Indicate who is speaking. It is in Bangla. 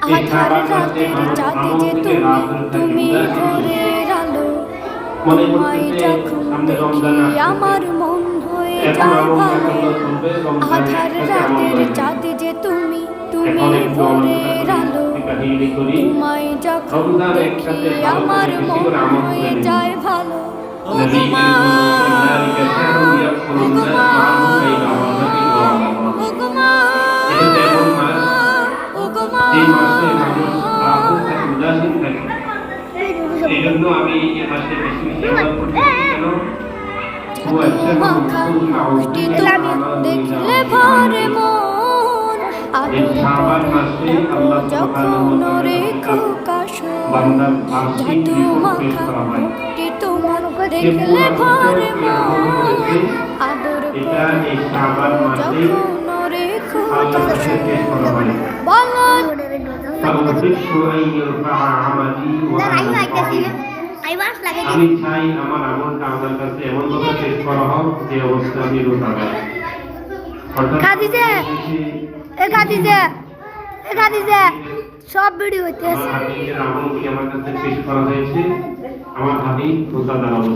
Speaker 1: আধার রাতের চাঁদ যে তুমি ভোরের আলো। তোমায় যখন দেখি আমার মন হয়ে যায় ভালো। আধার রাতের চাঁদ যে তুমি ভোরের আলো। তোমায় যখন দেখি আমার মন হয়ে যায় ভালো। ও গো মা, ও গো মা, ও গো মা, ও গো মা।
Speaker 2: এই জন্য আমি এ মাসে বেশি বেশি আমল করতে কেন
Speaker 1: দেখলে ভরে মন আদরে পরে যখন রেখো কাশন। জাদু মাখা মুখটি তোমার দেখলে ভরে মন আদরে পরে যখন রেখো কাশন। বলো
Speaker 2: আমি চাই আমার আমলটা আমার কাছে এমন ভাবে পেশ করা হোক যে অবস্থা আমি রোজাবে।
Speaker 1: সব ভিডিও হইতেছে।
Speaker 2: আমার আমলটি আমার কাছে পেশ করা হয়েছে, আমার হাদিস রোজা দাঁড়াবো।